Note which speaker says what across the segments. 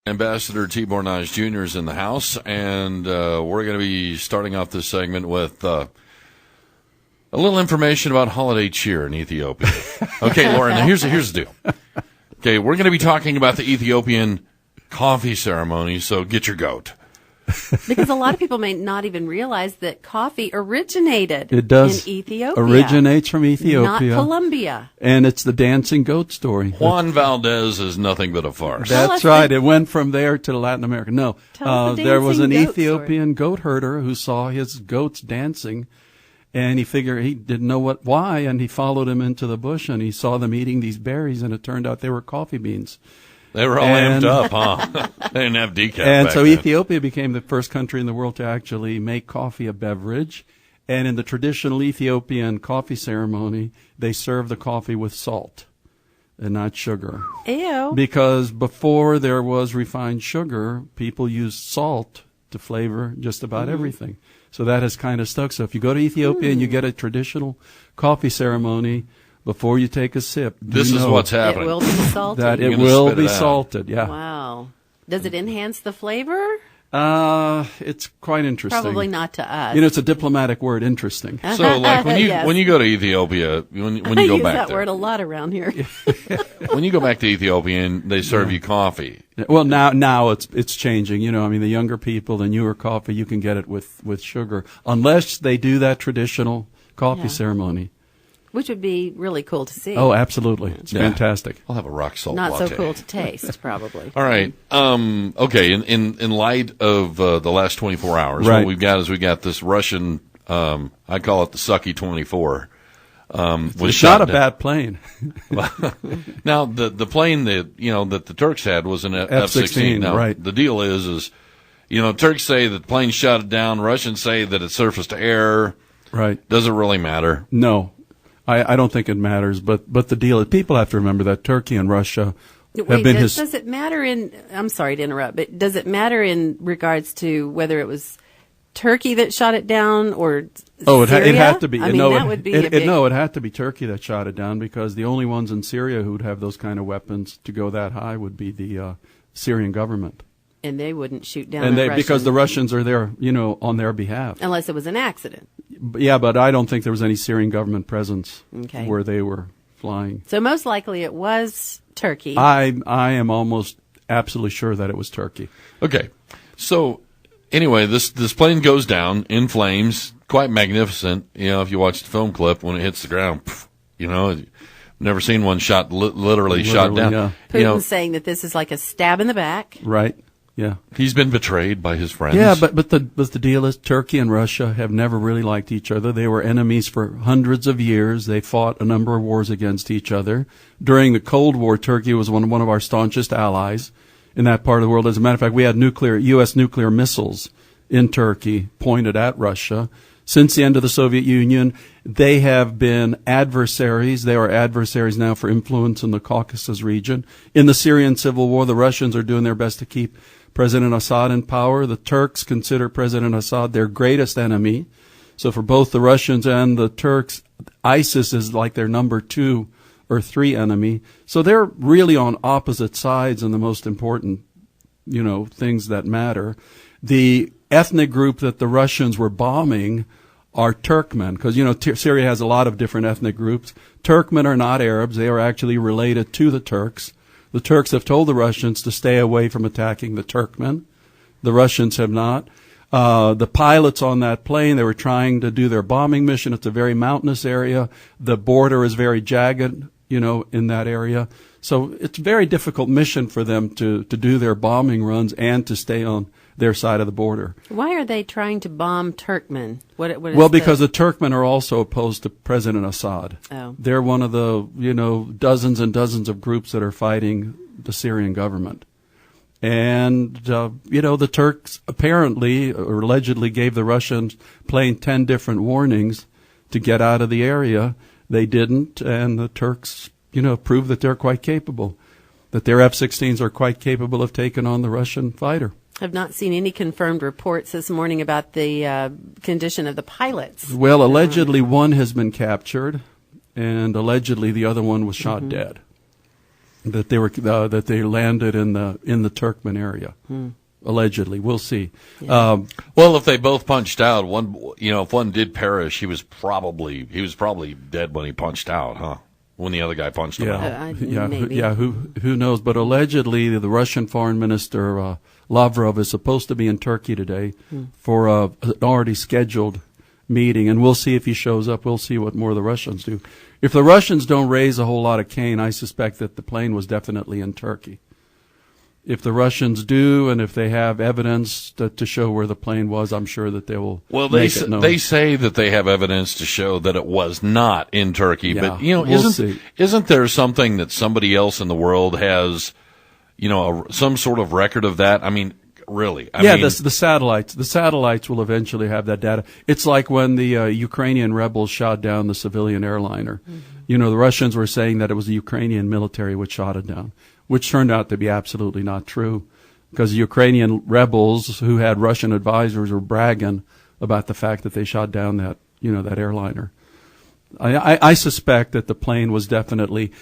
Speaker 1: Ambassador Tibor Nagy Jr. is in the house, and we're going to be starting off this segment with a little information about holiday cheer in Ethiopia. Okay, Laura, now here's the deal. Okay, we're going to be talking about the Ethiopian coffee ceremony, so get your goat.
Speaker 2: Because a lot of people may not even realize that coffee originated
Speaker 3: It does.
Speaker 2: in Ethiopia.
Speaker 3: Originates from Ethiopia.
Speaker 2: Not Colombia.
Speaker 3: And it's the dancing goat story.
Speaker 1: Juan Valdez is nothing but a farce.
Speaker 3: That's right. It went from there to Latin America. No, there was an Ethiopian goat herder who saw his goats dancing, and he figured he didn't know why, and he followed him into the bush, and he saw them eating these berries, and it turned out they were coffee beans.
Speaker 1: They were all amped up, huh? They didn't have decaf
Speaker 3: And
Speaker 1: back
Speaker 3: so
Speaker 1: then.
Speaker 3: Ethiopia became the first country in the world to actually make coffee a beverage. And in the traditional Ethiopian coffee ceremony, they serve the coffee with salt and not sugar.
Speaker 2: Ew.
Speaker 3: Because before there was refined sugar, people used salt to flavor just about everything. So that has kind of stuck. So if you go to Ethiopia and you get a traditional coffee ceremony, before you take a sip,
Speaker 1: this is what's happening.
Speaker 2: It will be salted.
Speaker 3: That
Speaker 1: You're
Speaker 3: it
Speaker 1: gonna
Speaker 3: will
Speaker 1: spit
Speaker 3: be
Speaker 1: it out.
Speaker 3: salted, yeah.
Speaker 2: Wow. Does it enhance the flavor?
Speaker 3: It's quite interesting.
Speaker 2: Probably not to us.
Speaker 3: You know, it's a diplomatic word, interesting.
Speaker 1: So, like
Speaker 2: Yes.
Speaker 1: when you go to Ethiopia, when you
Speaker 2: I
Speaker 1: go
Speaker 2: use
Speaker 1: back
Speaker 2: that
Speaker 1: there,
Speaker 2: word a lot around here.
Speaker 1: when you go back to Ethiopia and they serve you coffee,
Speaker 3: Well, now it's changing. You know, I mean, the younger people, the newer coffee, you can get it with sugar, unless they do that traditional coffee ceremony.
Speaker 2: Which would be really cool to see.
Speaker 3: Oh, absolutely. It's
Speaker 1: Yeah.
Speaker 3: fantastic.
Speaker 1: I'll have a rock salt
Speaker 2: Not
Speaker 1: latte.
Speaker 2: so cool to taste, probably.
Speaker 1: All right. Okay. In light of the last 24 hours,
Speaker 3: Right.
Speaker 1: what we've got is we got this Russian. I call it the Sucky 24. Was
Speaker 3: It's not a
Speaker 1: down.
Speaker 3: bad plane.
Speaker 1: Now the plane that that the Turks had was an F-16. Now
Speaker 3: right.
Speaker 1: the deal is Turks say that the plane shot it down. Russians say that it surfaced to air.
Speaker 3: Right.
Speaker 1: Does it really matter?
Speaker 3: No, I don't think it matters. But the deal is, people have to remember that Turkey and Russia have
Speaker 2: Wait,
Speaker 3: been
Speaker 2: does it matter I'm sorry to interrupt, but does it matter in regards to whether it was Turkey that shot it down or Syria?
Speaker 3: It had to be.
Speaker 2: I mean, that would be a big...
Speaker 3: No, it had to be Turkey that shot it down, because the only ones in Syria who would have those kind of weapons to go that high would be the Syrian government.
Speaker 2: And they wouldn't shoot down
Speaker 3: And
Speaker 2: a
Speaker 3: because the
Speaker 2: Russian-
Speaker 3: Russians are there, on their behalf.
Speaker 2: Unless it was an accident.
Speaker 3: Yeah, but I don't think there was any Syrian government presence
Speaker 2: Okay.
Speaker 3: where they were flying.
Speaker 2: So most likely it was Turkey.
Speaker 3: I am almost absolutely sure that it was Turkey.
Speaker 1: Okay. So anyway, this plane goes down in flames, quite magnificent. If you watch the film clip when it hits the ground, never seen one shot literally shot down.
Speaker 3: Yeah.
Speaker 2: Putin's saying that this is like a stab in the back.
Speaker 3: Right. Yeah.
Speaker 1: He's been betrayed by his friends.
Speaker 3: Yeah, but the deal is, Turkey and Russia have never really liked each other. They were enemies for hundreds of years. They fought a number of wars against each other. During the Cold War, Turkey was one of our staunchest allies in that part of the world. As a matter of fact, we had U.S. nuclear missiles in Turkey pointed at Russia. Since the end of the Soviet Union, they have been adversaries. They are adversaries now for influence in the Caucasus region. In the Syrian civil war, the Russians are doing their best to keep President Assad in power. The Turks consider President Assad their greatest enemy. So for both the Russians and the Turks, ISIS is like their number 2 or 3 enemy. So they're really on opposite sides in the most important, things that matter. The ethnic group that the Russians were bombing are Turkmen, because, Syria has a lot of different ethnic groups. Turkmen are not Arabs. They are actually related to the Turks. The Turks have told the Russians to stay away from attacking the Turkmen. The Russians have not. The pilots on that plane, they were trying to do their bombing mission. It's a very mountainous area. The border is very jagged, in that area. So it's a very difficult mission for them to do their bombing runs and to stay on their side of the border.
Speaker 2: Why are they trying to bomb Turkmen? What is
Speaker 3: because the Turkmen are also opposed to President Assad.
Speaker 2: Oh.
Speaker 3: They're one of the, dozens and dozens of groups that are fighting the Syrian government. And, the Turks apparently or allegedly gave the Russians plane 10 different warnings to get out of the area. They didn't, and the Turks, proved that they're quite capable, that their F-16s are quite capable of taking on the Russian fighter.
Speaker 2: I've not seen any confirmed reports this morning about the condition of the pilots.
Speaker 3: Well, allegedly one has been captured, and allegedly the other one was shot dead. that they landed in the Turkmen area. Allegedly, we'll see.
Speaker 2: Yeah.
Speaker 1: Well, if they both punched out, if one did perish, he was probably dead when he punched out, huh? When the other guy punched him out.
Speaker 2: Maybe.
Speaker 3: Who knows? But allegedly, the Russian Foreign Minister Lavrov is supposed to be in Turkey today for an already scheduled meeting, and we'll see if he shows up. We'll see what more the Russians do. If the Russians don't raise a whole lot of cane, I suspect that the plane was definitely in Turkey. If the Russians do, and if they have evidence to show where the plane was, I'm sure that they will.
Speaker 1: Well,
Speaker 3: they
Speaker 1: say that they have evidence to show that it was not in Turkey,
Speaker 3: Yeah,
Speaker 1: but isn't there something that somebody else in the world has, some sort of record of that? I mean, really?
Speaker 3: The satellites. The satellites will eventually have that data. It's like when the Ukrainian rebels shot down the civilian airliner. The Russians were saying that it was the Ukrainian military which shot it down, which turned out to be absolutely not true, because the Ukrainian rebels who had Russian advisors were bragging about the fact that they shot down that airliner. I suspect that the plane was definitely,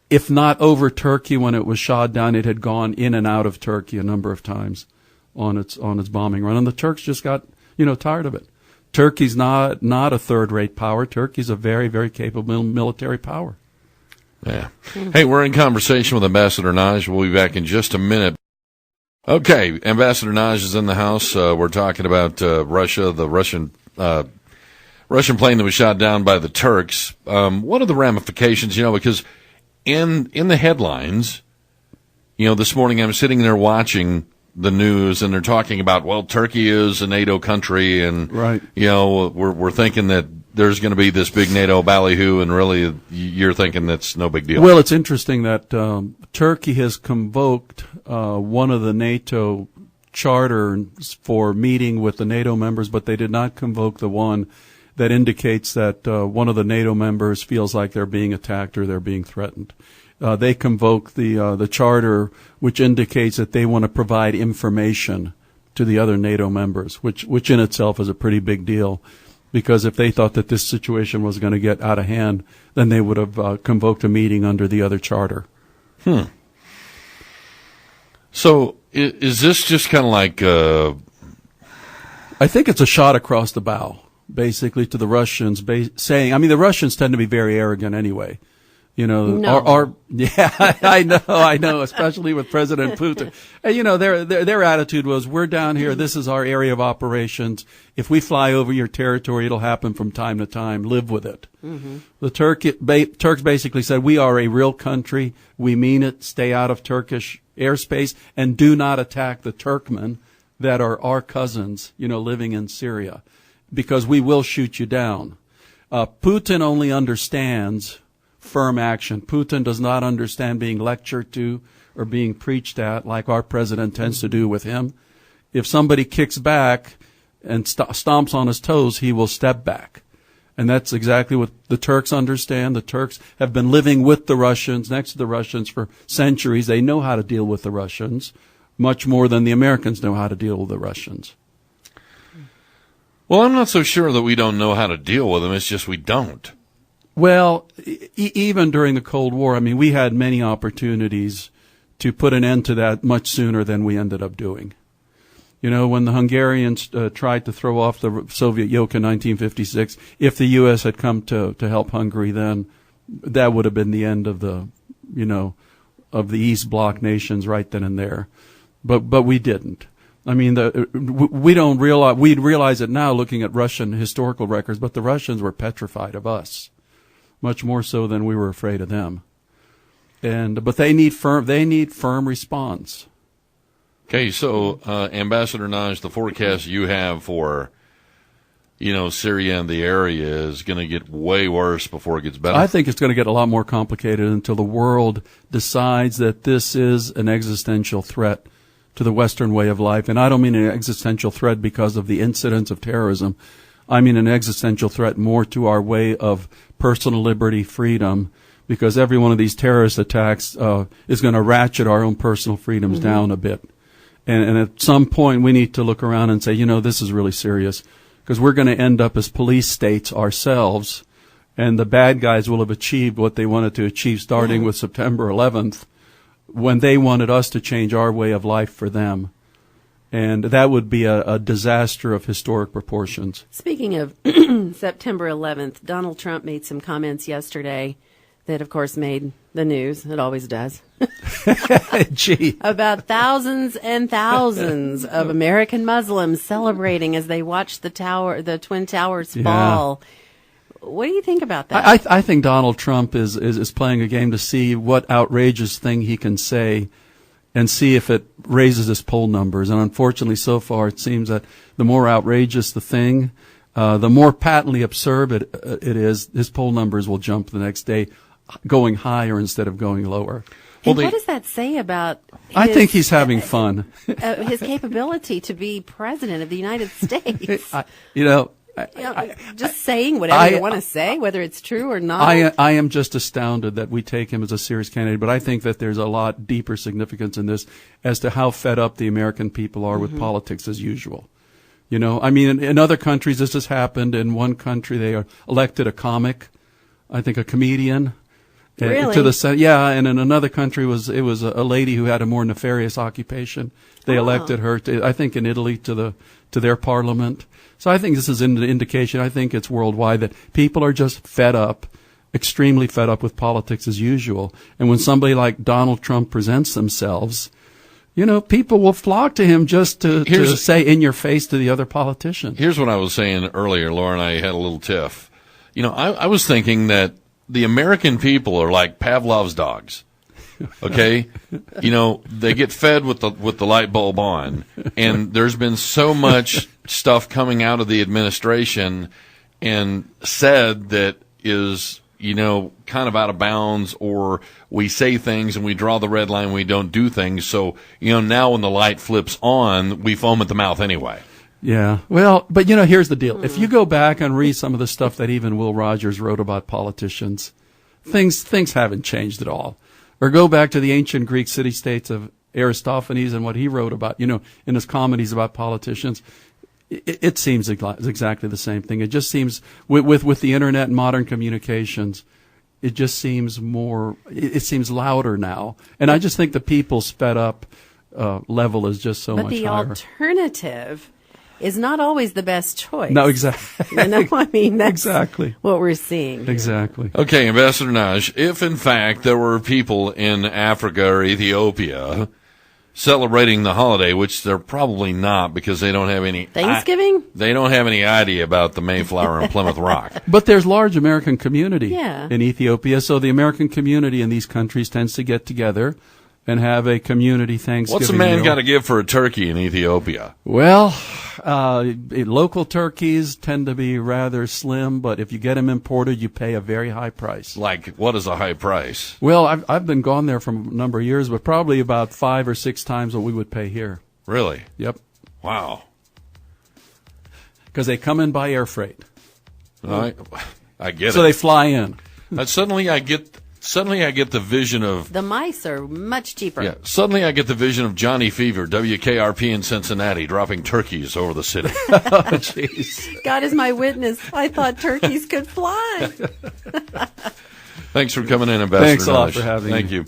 Speaker 3: if not over Turkey when it was shot down, it had gone in and out of Turkey a number of times on its bombing run, and the Turks just got tired of it. Turkey's not a third-rate power. Turkey's a very, very capable military power.
Speaker 1: Yeah. Hey, we're in conversation with Ambassador Nagy. We'll be back in just a minute. Okay, Ambassador Nagy is in the house. We're talking about Russia, the Russian plane that was shot down by the Turks. What are the ramifications? Because in the headlines, this morning I'm sitting there watching the news, and they're talking about, well, Turkey is a NATO country, and
Speaker 3: right.
Speaker 1: We're thinking that there's going to be this big NATO ballyhoo, and really you're thinking that's no big deal.
Speaker 3: Well, it's interesting that Turkey has convoked one of the NATO charters for meeting with the NATO members, but they did not convoke the one that indicates that one of the NATO members feels like they're being attacked or they're being threatened. They convoke the charter, which indicates that they want to provide information to the other NATO members, which in itself is a pretty big deal, because if they thought that this situation was going to get out of hand, then they would have convoked a meeting under the other charter.
Speaker 1: So is this just kind of like?
Speaker 3: I think it's a shot across the bow, basically, to the Russians, saying. I mean, the Russians tend to be very arrogant anyway.
Speaker 2: No.
Speaker 3: I know, especially with President Putin. And, their attitude was, we're down here, this is our area of operations. If we fly over your territory, it'll happen from time to time. Live with it. Mm-hmm. The Turks basically said, we are a real country. We mean it. Stay out of Turkish airspace and do not attack the Turkmen that are our cousins, living in Syria, because we will shoot you down. Putin only understands firm action. Putin does not understand being lectured to or being preached at like our president tends to do with him. If somebody kicks back and stomps on his toes, he will step back. And that's exactly what the Turks understand. The Turks have been living with the Russians, next to the Russians for centuries. They know how to deal with the Russians much more than the Americans know how to deal with the Russians.
Speaker 1: Well, I'm not so sure that we don't know how to deal with them. It's just we don't.
Speaker 3: Well, even during the Cold War, I mean, we had many opportunities to put an end to that much sooner than we ended up doing. When the Hungarians tried to throw off the Soviet yoke in 1956, if the U.S. had come to help Hungary then, that would have been the end of the East Bloc nations right then and there. But we didn't. I mean, we'd realize it now looking at Russian historical records, but the Russians were petrified of us, much more so than we were afraid of them. But they need firm response.
Speaker 1: Okay, so Ambassador Nagy, the forecast you have for Syria and the area is going to get way worse before it gets better.
Speaker 3: I think it's going to get a lot more complicated until the world decides that this is an existential threat to the Western way of life. And I don't mean an existential threat because of the incidents of terrorism. I mean an existential threat more to our way of personal liberty, freedom, because every one of these terrorist attacks is going to ratchet our own personal freedoms down a bit. And at some point we need to look around and say, this is really serious, because we're going to end up as police states ourselves, and the bad guys will have achieved what they wanted to achieve starting with September 11th when they wanted us to change our way of life for them. And that would be a disaster of historic proportions.
Speaker 2: Speaking of September 11th, Donald Trump made some comments yesterday that, of course, made the news. It always does.
Speaker 3: Gee.
Speaker 2: About thousands and thousands of American Muslims celebrating as they watch the Twin Towers fall. What do you think about that?
Speaker 3: I think Donald Trump is playing a game to see what outrageous thing he can say and see if it raises his poll numbers. And unfortunately, so far, it seems that the more outrageous the thing, the more patently absurd it is, his poll numbers will jump the next day, going higher instead of going lower.
Speaker 2: And what does that say about
Speaker 3: I think he's having fun.
Speaker 2: His capability to be president of the United States? Just saying whatever you want to say, whether it's true or not.
Speaker 3: I am just astounded that we take him as a serious candidate, but I think that there's a lot deeper significance in this as to how fed up the American people are with politics as usual. I mean, in other countries this has happened. In one country they elected a comic, I think a comedian.
Speaker 2: Really?
Speaker 3: To the Senate. Yeah, and in another country it was a lady who had a more nefarious occupation. They elected her I think in Italy to their parliament. So I think this is an indication, I think it's worldwide, that people are just fed up, extremely fed up with politics as usual. And when somebody like Donald Trump presents themselves, people will flock to him just to say in your face to the other politicians.
Speaker 1: Here's what I was saying earlier, Laura and I had a little tiff. I was thinking that the American people are like Pavlov's dogs. Okay? They get fed with the light bulb on, and there's been so much stuff coming out of the administration and said that is, kind of out of bounds, or we say things and we draw the red line, we don't do things. So, now when the light flips on, we foam at the mouth anyway.
Speaker 3: Yeah. Well, but here's the deal. If you go back and read some of the stuff that even Will Rogers wrote about politicians, things haven't changed at all. Or go back to the ancient Greek city-states of Aristophanes and what he wrote about, in his comedies about politicians. It seems exactly the same thing. It just seems, with the internet and modern communications, it just seems it seems louder now. And I just think the people's fed up level is just so much higher.
Speaker 2: But the alternative is not always the best choice.
Speaker 3: No, exactly.
Speaker 2: That's
Speaker 3: exactly
Speaker 2: what we're seeing.
Speaker 3: Exactly.
Speaker 1: Okay, Ambassador Nagy, if in fact there were people in Africa or Ethiopia celebrating the holiday, which they're probably not because they don't have any
Speaker 2: Thanksgiving?
Speaker 1: They don't have any idea about the Mayflower and Plymouth Rock.
Speaker 3: But there's large American community
Speaker 2: in
Speaker 3: Ethiopia, so the American community in these countries tends to get together and have a community Thanksgiving
Speaker 1: What's a man
Speaker 3: meal.
Speaker 1: got to give for a turkey in Ethiopia?
Speaker 3: Well, local turkeys tend to be rather slim, but if you get them imported, you pay a very high price.
Speaker 1: Like, what is a high price?
Speaker 3: Well, I've been gone there for a number of years, but probably about 5 or 6 times what we would pay here.
Speaker 1: Really?
Speaker 3: Yep.
Speaker 1: Wow.
Speaker 3: Because they come in by air freight.
Speaker 1: I get it.
Speaker 3: So they fly in.
Speaker 1: Suddenly I get the vision of...
Speaker 2: The mice are much cheaper.
Speaker 1: Yeah, suddenly I get the vision of Johnny Fever, WKRP in Cincinnati, dropping turkeys over the city.
Speaker 3: Oh, jeez.
Speaker 2: God is my witness. I thought turkeys could fly.
Speaker 1: Thanks for coming in, Ambassador
Speaker 3: Thanks a lot
Speaker 1: Nagy.
Speaker 3: for having me.
Speaker 1: Thank you.